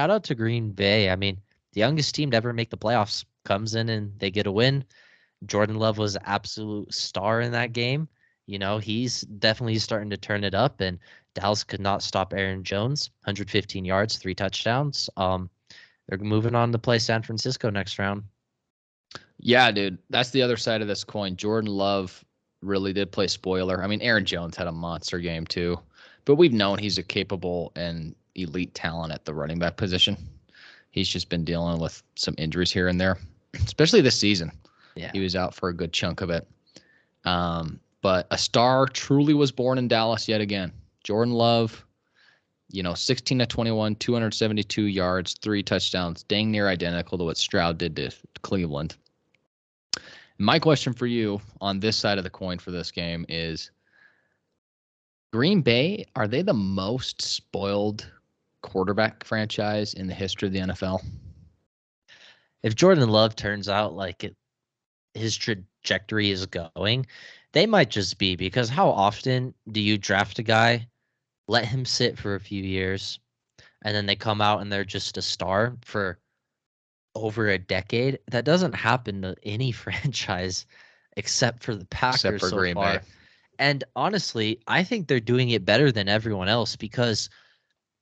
shout out to Green Bay. I mean, the youngest team to ever make the playoffs comes in and they get a win. Jordan Love was an absolute star in that game. He's definitely starting to turn it up, and Dallas could not stop Aaron Jones. 115 yards, 3 touchdowns. They're moving on to play San Francisco next round. Yeah, dude, that's the other side of this coin. Jordan Love really did play spoiler. I mean, Aaron Jones had a monster game too, but we've known he's a capable and elite talent at the running back position. He's just been dealing with some injuries here and there, especially this season. Yeah. He was out for a good chunk of it. But a star truly was born in Dallas yet again. Jordan Love, 16 to 21, 272 yards, 3 touchdowns, dang near identical to what Stroud did to Cleveland. My question for you on this side of the coin for this game is, Green Bay, are they the most spoiled quarterback franchise in the history of the NFL? If Jordan Love turns out like his trajectory is going, they might just be, because how often do you draft a guy, let him sit for a few years, and then they come out and they're just a star for over a decade? That doesn't happen to any franchise except for the Packers so Green far. Bay. And honestly, I think they're doing it better than everyone else, because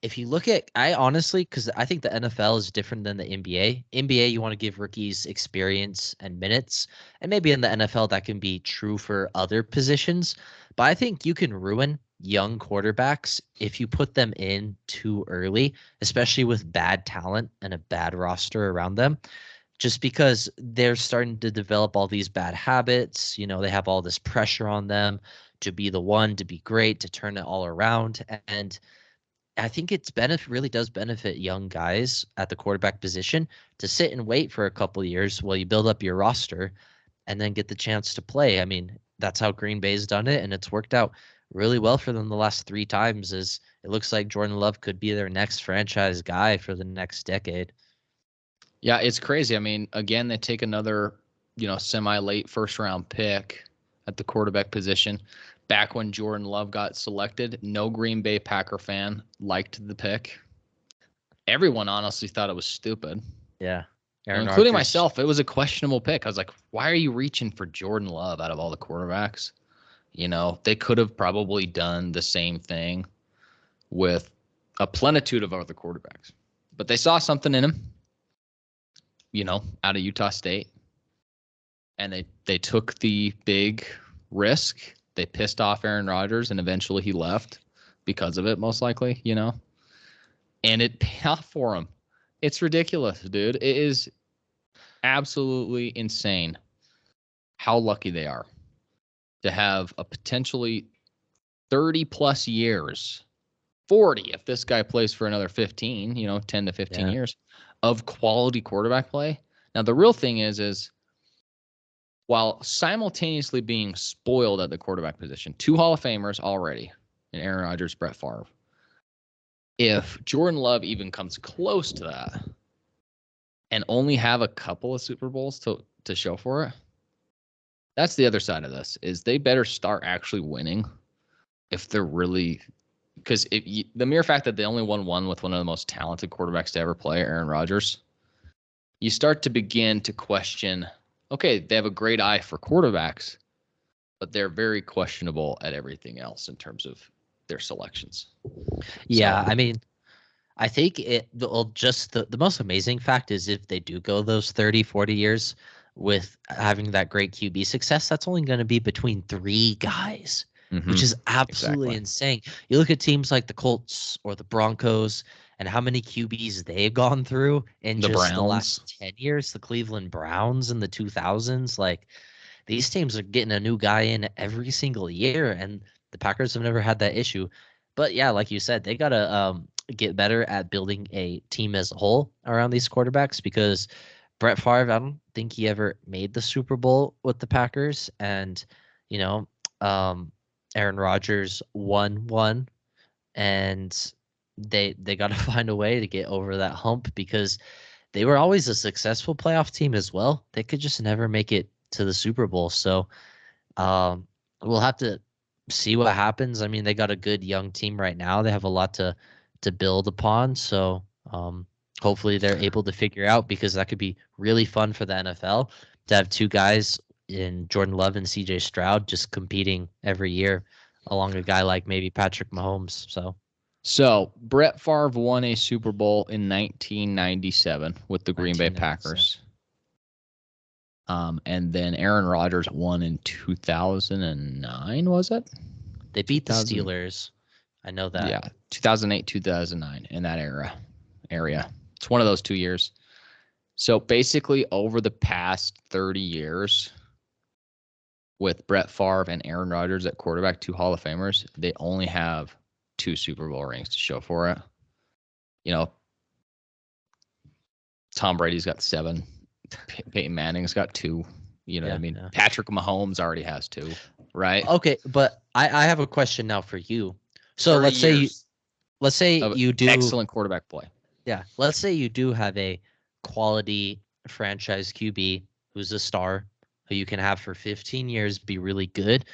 if you look at, because I think the NFL is different than the NBA. NBA, you want to give rookies experience and minutes, and maybe in the NFL that can be true for other positions. But I think you can ruin young quarterbacks if you put them in too early, especially with bad talent and a bad roster around them, just because they're starting to develop all these bad habits. They have all this pressure on them to be the one, to be great, to turn it all around. And I think really does benefit young guys at the quarterback position to sit and wait for a couple of years while you build up your roster and then get the chance to play. I mean, that's how Green Bay's done it, and it's worked out really well for them the last 3 times. Is it looks like Jordan Love could be their next franchise guy for the next decade. Yeah, it's crazy. I mean, again, they take another, semi-late first-round pick at the quarterback position. Back when Jordan Love got selected, no Green Bay Packer fan liked the pick. Everyone honestly thought it was stupid. Yeah. Including myself. It was a questionable pick. I was like, why are you reaching for Jordan Love out of all the quarterbacks? They could have probably done the same thing with a plenitude of other quarterbacks. But they saw something in him, out of Utah State. And they took the big risk. They pissed off Aaron Rodgers, and eventually he left because of it, most likely, And it paid off for him. It's ridiculous, dude. It is absolutely insane how lucky they are to have a potentially 30-plus years, 40 if this guy plays for another 15, 10 to 15 years of quality quarterback play. Now, the real thing is while simultaneously being spoiled at the quarterback position, 2 Hall of Famers already in Aaron Rodgers, Brett Favre. If Jordan Love even comes close to that and only have a couple of Super Bowls to show for it, that's the other side of this, is they better start actually winning if they're really – because the mere fact that they only won one with one of the most talented quarterbacks to ever play, Aaron Rodgers, you start to begin to question – okay, they have a great eye for quarterbacks, but they're very questionable at everything else in terms of their selections. Yeah, so, I mean, I think the most amazing fact is if they do go those 30, 40 years with having that great QB success, that's only going to be between 3 guys, which is absolutely insane. You look at teams like the Colts or the Broncos and how many QBs they've gone through in the last 10 years, the Cleveland Browns in the 2000s. Like, these teams are getting a new guy in every single year, and the Packers have never had that issue. But yeah, like you said, they got to get better at building a team as a whole around these quarterbacks, because Brett Favre, I don't think he ever made the Super Bowl with the Packers. And, Aaron Rodgers won one, and they got to find a way to get over that hump, because they were always a successful playoff team as well. They could just never make it to the Super Bowl. So we'll have to see what happens. I mean, they got a good young team right now. They have a lot to build upon. So hopefully they're able to figure out, because that could be really fun for the NFL to have two guys in Jordan Love and CJ Stroud just competing every year along a guy like maybe Patrick Mahomes. So Brett Favre won a Super Bowl in 1997 with the Green Bay 1997. Packers. And then Aaron Rodgers won in 2009, was it? They beat the Steelers. I know that. Yeah, 2008, 2009, in that area. It's one of those 2 years. So basically, over the past 30 years, with Brett Favre and Aaron Rodgers at quarterback, 2 Hall of Famers, they only have 2 Super Bowl rings to show for it. You know, Tom Brady's got 7. Peyton Manning's got 2. You know what I mean? Yeah. Patrick Mahomes already has 2, right? Okay, but I have a question now for you. So let's say you do excellent quarterback play. Yeah, let's say you do have a quality franchise QB who's a star, who you can have for 15 years, be really good.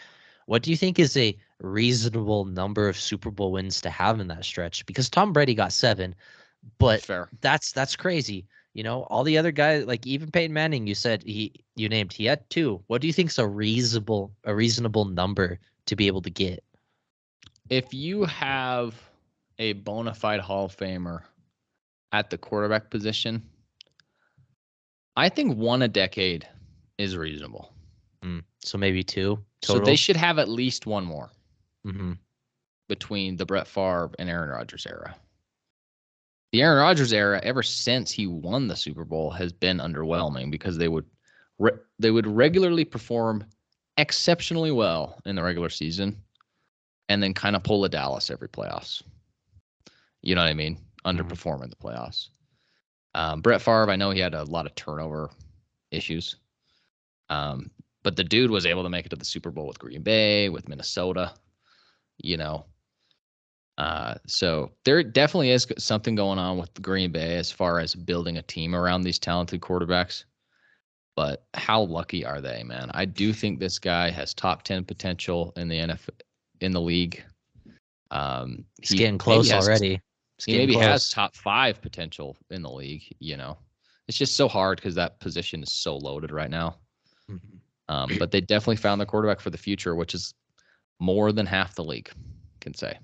What do you think is a reasonable number of Super Bowl wins to have in that stretch? Because Tom Brady got 7, but fair. That's crazy. You know, all the other guys, like even Peyton Manning, you named, he had 2. What do you think is a reasonable number to be able to get? If you have a bona fide Hall of Famer at the quarterback position, I think 1 a decade is reasonable. So maybe 2 total? So they should have at least 1 more mm-hmm. between the Brett Favre and Aaron Rodgers era. The Aaron Rodgers era, ever since he won the Super Bowl, has been underwhelming because they would regularly perform exceptionally well in the regular season and then kind of pull a Dallas every playoffs. You know what I mean? Underperform in the playoffs. Brett Favre, I know he had a lot of turnover issues. But the dude was able to make it to the Super Bowl with Green Bay, with Minnesota, you know. So there definitely is something going on with Green Bay as far as building a team around these talented quarterbacks. But how lucky are they, man? I do think this guy has top 10 potential in the NFL, in the league. He's getting close already. He maybe has top 5 potential in the league, you know. It's just so hard because that position is so loaded right now. But they definitely found the quarterback for the future, which is more than half the league can say.